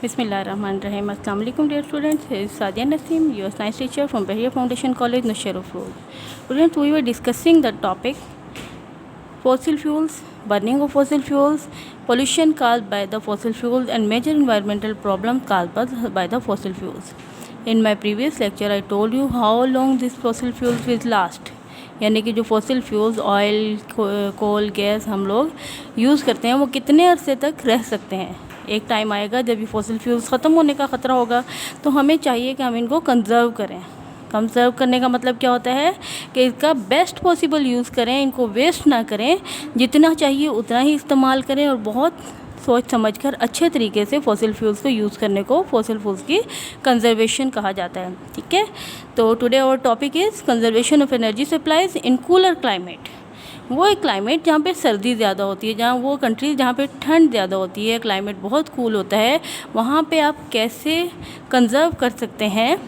Bismillahirrahmanirrahim. Assalamu alaikum dear students. Here is Sadia Naseem, your science teacher from Bahia Foundation College, Nusharaf Road. Students, we were discussing the topic fossil fuels, burning of fossil fuels, pollution caused by the fossil fuels and major environmental problems caused by the fossil fuels. In my previous lecture, I told you how long these fossil fuels will last. यानी कि जो fossil fuels oil coal gas हम लोग use करते हैं वो कितने अरसे तक रह सकते हैं। एक टाइम आएगा जब ये फॉसिल फ्यूल्स ख़त्म होने का ख़तरा होगा, तो हमें चाहिए कि हम इनको कंज़र्व करें। कंज़र्व करने का मतलब क्या होता है कि इसका बेस्ट पॉसिबल यूज़ करें, इनको वेस्ट ना करें, जितना चाहिए उतना ही इस्तेमाल करें और बहुत सोच समझकर अच्छे तरीके से फॉसिल फ्यूल्स को यूज़ करने को फॉसिल फ्यूल्स की कंजर्वेशन कहा जाता है। ठीक है, तो today our topic is conservation of energy supplies in cooler climate. वो एक क्लाइमेट जहाँ पे सर्दी ज़्यादा होती है, जहाँ वो कंट्रीज जहाँ पे ठंड ज़्यादा होती है, क्लाइमेट बहुत कूल होता है, वहाँ पे आप कैसे कंजर्व कर सकते हैं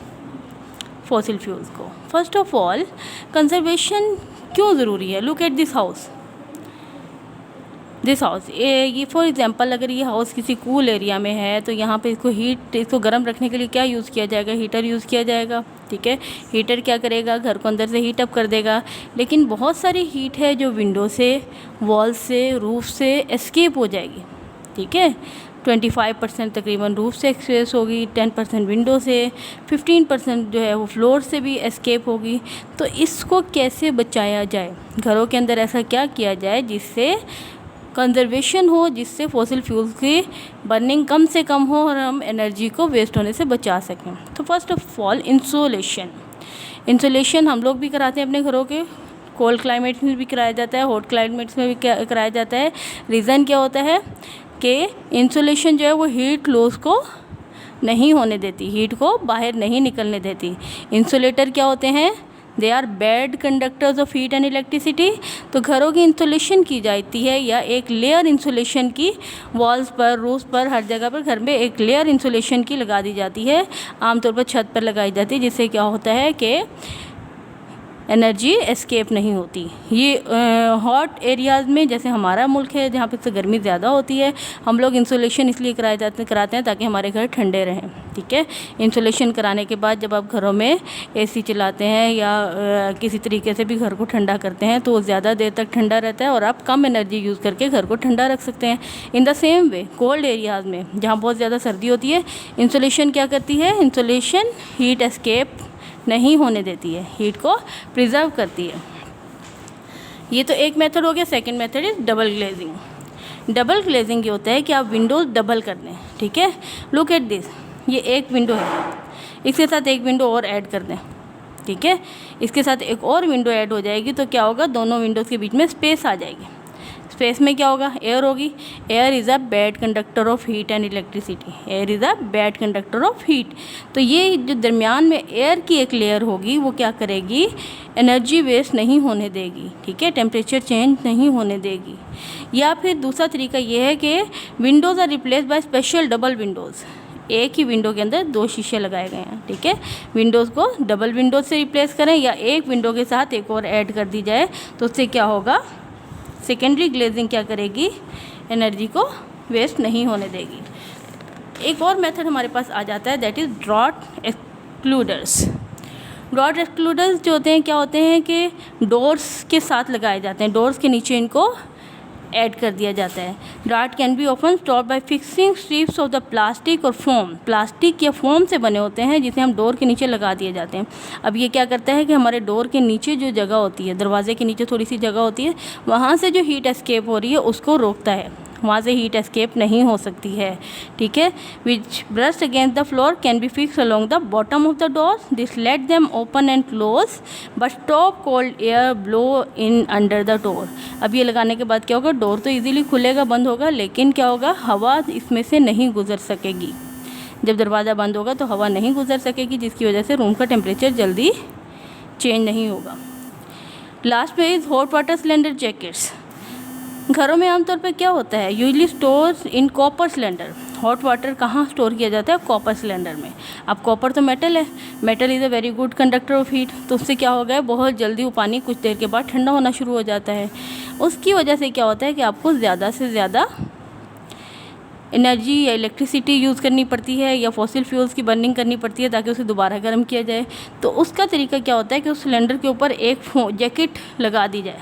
फॉसिल फ्यूल्स को। फर्स्ट ऑफ ऑल, कंजर्वेशन क्यों ज़रूरी है। लुक एट दिस हाउस, ये फॉर एग्जांपल अगर ये हाउस किसी कूल एरिया में है तो यहाँ पे इसको गर्म रखने के लिए क्या यूज़ किया जाएगा, हीटर यूज़ किया जाएगा। ठीक है, हीटर क्या करेगा, घर को अंदर से हीट अप कर देगा, लेकिन बहुत सारी हीट है जो विंडो से, वॉल से, रूफ से एस्केप हो जाएगी। ठीक है, 25% तकरीबन रूफ से एक्सप्रेस होगी, 10% विंडो से, 15% जो है वो फ्लोर से भी एस्केप होगी। तो इसको कैसे बचाया जाए, घरों के अंदर ऐसा क्या किया जाए जिससे कंजर्वेशन हो, जिससे फॉसिल फ्यूल्स की बर्निंग कम से कम हो और हम एनर्जी को वेस्ट होने से बचा सकें। तो फर्स्ट ऑफ ऑल इंसोलेशन हम लोग भी कराते हैं अपने घरों के, कोल्ड क्लाइमेट्स में भी कराया जाता है, हॉट क्लाइमेट्स में भी कराया जाता है। रीज़न क्या होता है कि इंसोलेशन जो है वो हीट लॉस को नहीं होने देती, हीट को बाहर नहीं निकलने देती। इंसुलेटर क्या होते हैं, they are bad conductors of heat and electricity. तो घरों की इंसुलेशन की जाती है या एक लेयर इंसुलेशन की वॉल्स पर, रूफ पर, हर जगह पर घर में एक लेयर इंसुलेशन की लगा दी जाती है, आमतौर पर छत पर लगाई जाती है, जिससे क्या होता है कि एनर्जी एस्केप नहीं होती। ये हॉट एरियाज़ में, जैसे हमारा मुल्क है जहाँ पे गर्मी ज़्यादा होती है, हम लोग इंसुलेशन इसलिए कराते हैं ताकि हमारे घर ठंडे रहें। ठीक है, इंसुलेशन कराने के बाद जब आप घरों में एसी चलाते हैं या किसी तरीके से भी घर को ठंडा करते हैं तो ज़्यादा देर तक ठंडा रहता है और आप कम एनर्जी यूज़ करके घर को ठंडा रख सकते हैं। In the same way cold areas में जहाँ बहुत ज़्यादा सर्दी होती है, इंसुलेशन क्या करती है, इंसुलेशन हीट एस्केप नहीं होने देती है, हीट को प्रिजर्व करती है। ये तो एक मेथड हो गया। Second method is double glazing. Double glazing ये होता है कि आप विंडोज़ डबल कर दें। ठीक है, लुक एट दिस, ये एक विंडो है, इसके साथ एक विंडो और ऐड कर दें। ठीक है, इसके साथ एक और विंडो ऐड हो जाएगी तो क्या होगा, दोनों विंडोज़ के बीच में स्पेस आ जाएगी। स्पेस में क्या होगा, एयर होगी। Air is a bad conductor of heat and electricity. Air is a bad conductor of heat. तो ये जो दरमियान में एयर की एक लेयर होगी वो क्या करेगी, एनर्जी वेस्ट नहीं होने देगी। ठीक है, टेम्परेचर चेंज नहीं होने देगी। या फिर दूसरा तरीका ये है कि windows are replace by special double windows. एक ही विंडो के अंदर दो शीशे लगाए गए हैं। ठीक है, विंडोज़ को डबल विंडोज़ से रिप्लेस करें या एक विंडो के साथ एक और ऐड कर दी जाए तो उससे क्या होगा, सेकेंडरी ग्लेजिंग क्या करेगी, एनर्जी को वेस्ट नहीं होने देगी। एक और मेथड हमारे पास आ जाता है, दैट इज़ ड्रॉट एक्सक्लूडर्स। ड्रॉट एक्सक्लूडर्स जो होते हैं क्या होते हैं कि डोर्स के साथ लगाए जाते हैं, डोर्स के नीचे इनको ऐड कर दिया जाता है। Draught can be often stop by fixing strips of the plastic और फोम। प्लास्टिक या फोम से बने होते हैं जिसे हम डोर के नीचे लगा दिए जाते हैं। अब ये क्या करता है कि हमारे डोर के नीचे जो जगह होती है, दरवाजे के नीचे थोड़ी सी जगह होती है, वहाँ से जो हीट एस्केप हो रही है उसको रोकता है, वहाँ से हीट एस्केप नहीं हो सकती है। ठीक है, which brush against the floor can be fix along the bottom of the door. This let them open and close but stop cold air blow in under the door. अब ये लगाने के बाद क्या होगा, डोर तो इजीली खुलेगा, बंद होगा, लेकिन क्या होगा, हवा इसमें से नहीं गुजर सकेगी। जब दरवाज़ा बंद होगा तो हवा नहीं गुजर सकेगी, जिसकी वजह से रूम का टेम्परेचर जल्दी चेंज नहीं होगा। लास्ट पे is hot water cylinder jackets. घरों में आमतौर पर क्या होता है, usually store in copper cylinder. Hot water कहाँ स्टोर किया जाता है, कॉपर सिलेंडर में। अब कॉपर तो मेटल है, metal is a very good conductor of heat, तो उससे क्या हो गया, बहुत जल्दी वो पानी कुछ देर के बाद ठंडा होना शुरू हो जाता है। उसकी वजह से क्या होता है कि आपको ज़्यादा से ज़्यादा एनर्जी या इलेक्ट्रिसिटी यूज़ करनी पड़ती है या फॉसिल फ्यूल्स की बर्निंग करनी पड़ती है ताकि उसे दोबारा गर्म किया जाए। तो उसका तरीका क्या होता है कि उस सिलेंडर के ऊपर एक जैकेट लगा दी जाए,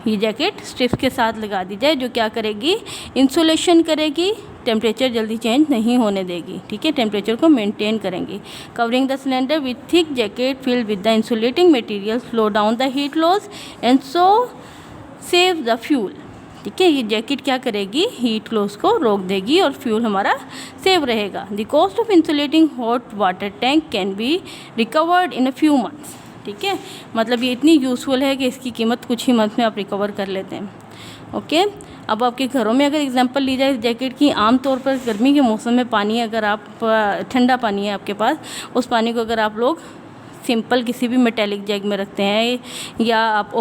ये जैकेट स्ट्रिप्स के साथ लगा दी जाए, जो क्या करेगी, इंसुलेशन करेगी, टेम्परेचर जल्दी चेंज नहीं होने देगी, ठीक है, टेम्परेचर को मेंटेन करेंगी। Covering the cylinder with thick jacket filled with the insulating material slow down the heat loss and so save the fuel, ठीक है। ये जैकेट क्या करेगी, हीट लॉस को रोक देगी और फ्यूल हमारा सेव रहेगा। The cost of insulating hot water tank can be recovered in a few months, ठीक है, मतलब ये इतनी यूज़फुल है कि इसकी कीमत कुछ ही मंथ में आप रिकवर कर लेते हैं। ओके, अब आपके घरों में अगर एग्जांपल ली जाए इस जैकेट की, आमतौर पर गर्मी के मौसम में पानी अगर आप ठंडा पानी है आपके पास, उस पानी को अगर आप लोग सिंपल किसी भी मेटेलिक जैग में रखते हैं या आप